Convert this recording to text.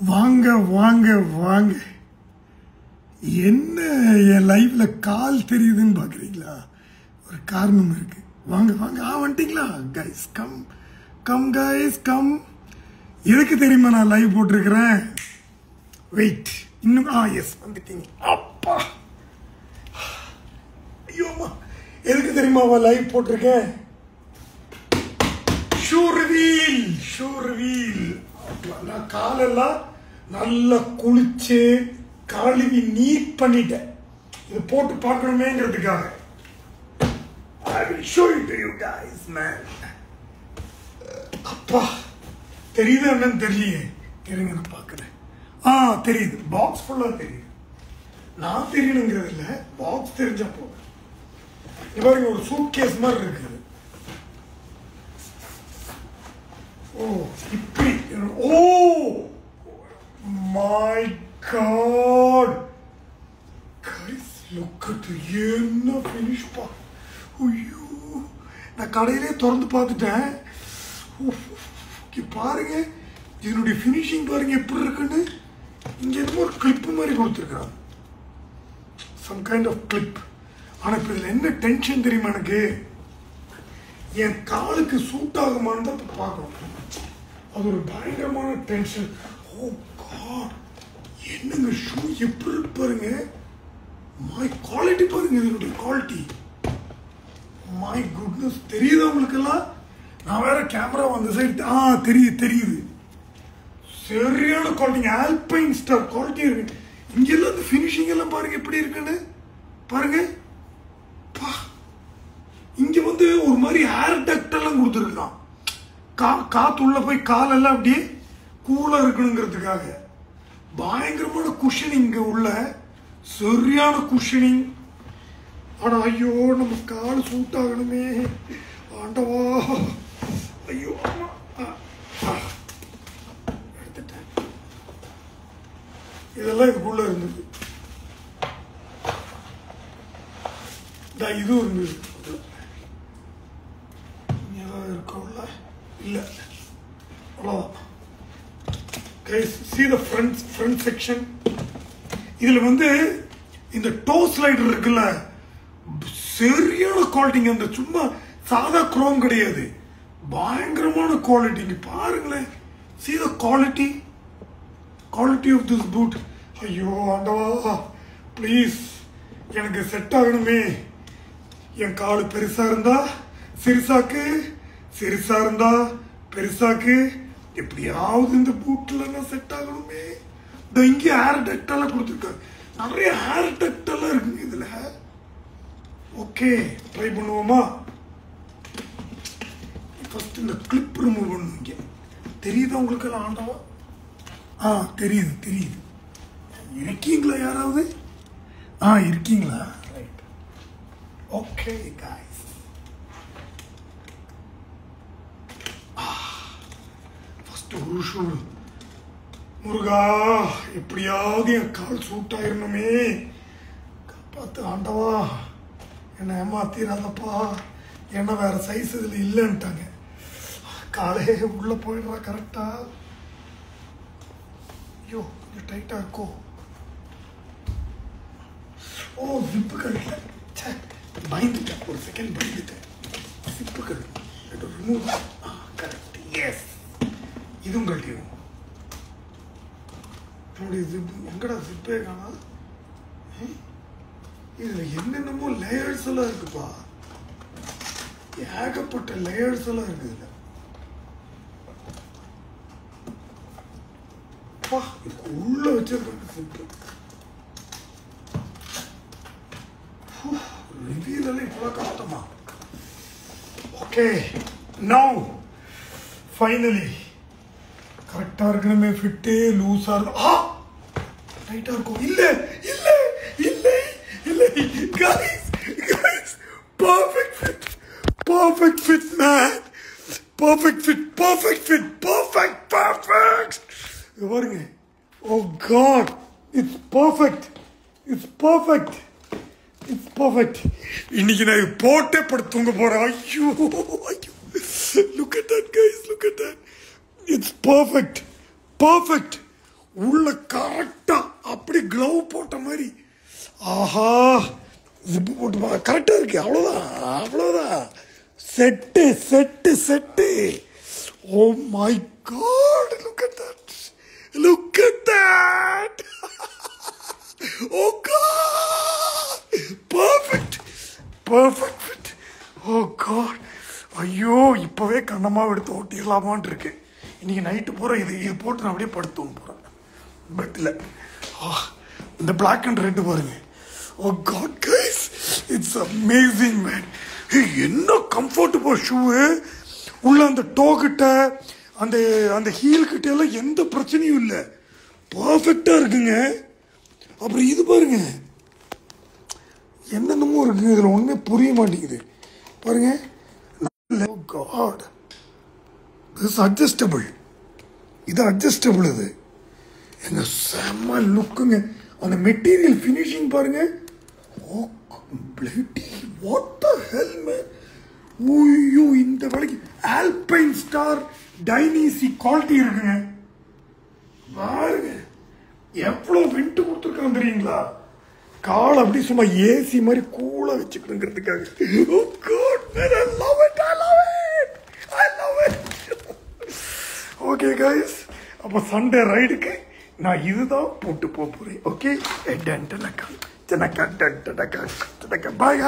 வாங்க வாங்க வாங்க. என்ன என் லைஃப்ல கால் தெரியுதுன்னு பாக்குறீங்களா? ஒரு காரணம் இருக்கு. வாங்க வாங்க. வந்துட்டீங்களா guys? Come come guys come. எதுக்கு தெரியுமா நான் லைவ் போட்டிருக்கிறேன்? வெயிட், இன்னும் எஸ் வந்துட்டீங்க. அப்பா ஐயோமா, எதுக்கு தெரியுமா லைவ் போட்டிருக்கேன்? Shoe reveal. நான் காலெல்லாம் நல்லா குளிச்சு கழுவி நீட் பண்ணிட்டேன். இது போட்டு பார்க்கணுமேங்கிறதுக்காக. I will show it to you guys, man. அப்பா தெரியுது என்னன்னு தெரியலையே. இருங்க நான் பார்க்குறேன். தெரியுது. பாக்ஸ் ஃபுல்லாக தெரியுது. நான் தெரியணுங்கிறது இல்லை, பாக்ஸ் தெரிஞ்சா போதும். இது பாருங்க, ஒரு சூட் கேஸ் மாதிரி இருக்குது. இப்படி. My God, guys, look at என்ன finish பா. ஐயோ, நான் கடையிலே திறந்து பார்த்துட்டேன். பாருங்க, இதனுடைய ஃபினிஷிங் பாருங்க எப்படி இருக்குன்னு. இங்க எதுவும் ஒரு கிளிப் மாதிரி கொடுத்துருக்காங்க, சம் கைண்ட் ஆஃப் கிளிப். ஆனா இப்ப இதுல என்ன டென்ஷன் தெரியுமா எனக்கு? என் காலுக்கு சூட் ஆகுமான்னு தான் பார்க்கணும். அது ஒரு பயங்கரமான டென்ஷன். ஓ காட், என்னங்க ஷூ எப்படி இருக்கு பாருங்க. மை குவாலிட்டி பாருங்க, இதனுடைய குவாலிட்டி. My goodness. தெரியுது உங்களுக்கெல்லாம்? நான் வேற கேமரா அந்த சைடு தெரியுது. சரியான குவாலிட்டி, ஆல்பைன் ஸ்டார் குவாலிட்டி இருக்கு. இங்கெல்லாம் இந்த ஃபினிஷிங் எல்லாம் பாருங்க எப்படி இருக்குன்னு பாருங்க. இங்க வந்து ஒரு மாதிரி ஏர் டக்ட் எல்லாம் கொடுத்துருக்கான். காத்து உள்ள போய் காலெல்லாம் அப்படியே கூலா இருக்கணுங்கிறதுக்காக. பயங்கரமான குஷனிங் இங்க உள்ள, சரியான குஷனிங். ஆனா ஐயோ, நம்ம கால் சூட் ஆகணுமே ஆண்டவா. ஐயோ எடுத்துட்டேன். இதெல்லாம் இதுக்குள்ள இருந்தது. இதுவும் இருந்தது. இருக்கல இல்ல, அவ்வளவுதான். Guys, see the front section. இதுல வந்து இந்த டோ ஸ்லைடர் இருக்குல்ல, சரியான குவாலிட்டிங்க. அந்த சும்மா சாதா குரோம் கிடையாது, பயங்கரமான குவாலிட்டி. பாருங்களேன், see the quality of this boot. ஐயோ ஆண்டவா, ப்ளீஸ் எனக்கு செட் ஆகணுமே. என் காலு பெருசா இருந்தா சிறுசாக்கு, சிறுசா இருந்தா பெருசாக்கு. எப்படியாவது இந்த பூட்ல நான் செட் ஆகணுமே. இங்க ஏர் டக்ட் எல்லாம் கொடுத்துருக்காங்க. நிறைய ஏர் டக்ட் எல்லாம் இருக்குங்க இதுல. ஓகே, ட்ரை பண்ணுவோமா? ஃபர்ஸ்ட் இந்த கிளிப் ரிமூவ் பண்ணுங்க. இங்க தெரியுதா உங்களுக்கு எல்லாம் ஆண்டவா? தெரியுது. இருக்கீங்களா யாராவது? இருக்கீங்களா? ரைட். ஓகே guys, ஃபர்ஸ்ட் ஒரு ஷூ. முருகா, எப்படியாவது என் கால் சூட் ஆயிரணுமே. காப்பாத்து ஆண்டவா, என்னை ஏமாத்திராதப்பா. ஏன்னா வேற சைஸ் இதுல இல்லைன்ட்டாங்க. காலே உள்ள போயிடுறா கரெக்டா. ஐயோ, கொஞ்சம் டைட்டா இருக்கோ. ஜிப்பு கட்டல. பயந்துட்டேன், ஒரு செகண்ட் பயந்துட்டேன். ஜிப்பு கட்டல, ரிமூவ். Correct, S. இதுவும் கட்டிடும். எங்கடா ஜிப்பே காணா? இதுல என்னென்னமோ லேயர்ஸ் எல்லாம் இருக்குப்பா. ஏகப்பட்ட லேயர்ஸ் எல்லாம் இருக்கு இதுல. இதுக்கு உள்ள வச்சிருக்காங்க ஜிப்பு. ரிவீல் எல்லாம் இவ்வளவு கஷ்டமா? ஓகே, நவ் ஃபைனலி கரெக்டா இருக்கணுமே. ஃபிட்டே லூஸா இருக்கும். டைட்டா இருக்கும். இல்ல guys, perfect fit man. perfect fit. பாருங்க. Oh God, it's perfect. இன்னைக்கு நான் போட்டே படுத்து தூங்க போறேன். ஐயோ, look at that guys, look at that. It's perfect. உள்ள கரெக்டா அப்படி க்ளவ் போட்ட மாதிரி. ஆஹா, ஜிப்பு போட்டு கரெக்டா இருக்கு. அவ்வளவுதான். Set set set. Oh my God, look at that. Oh God, perfect fit. Oh God, ஐயோ இப்பவே கண்ணமாக எடுத்து ஓட்டிடலாமான் இருக்கு. இன்னைக்கு நைட்டு பூரா இது போட்டு நான் அப்படியே படுத்துவும் போறேன் பெட்டில். இந்த பிளாக் அண்ட் ரெட் பாருங்க. Oh god guys, it's amazing man. என்ன கம்ஃபர்டபுள் ஷூவு. உள்ள அந்த டோ கிட்ட அந்த ஹீல் கிட்ட எல்லாம் எந்த பிரச்சனையும் இல்லை, பர்ஃபெக்டா இருக்குங்க. அப்புறம் இது பாருங்க, என்னென்னமோ இருக்குங்க, இதுல ஒண்ணுமே புரிய மாட்டேங்குது பாருங்க. God, adjustable. இது அட்ஜஸ்டபிள். இது எங்க செம்ம லுக்குங்க. அந்த மெட்டீரியல் ஃபினிஷிங் பாருங்க. Oh bloody, what the hell man. ஓய்யோ, இந்த வேலைக்கு ஆல்பைன் ஸ்டார் டைனிசி குவாலிட்டி இருக்குங்க. பாருங்க எவ்வளோ வெண்ட் கொடுத்துருக்கான் தெரியுங்களா. கால் அப்படி சும்மா ஏசி மாதிரி கூலா வச்சுக்கணுங்கிறதுக்காக. Oh God, man, I love it. Okay guys, அப்போ சண்டே ரைடுக்கு நான் இதுதான் போட்டு போகிறேன். ஓகே, பாய்.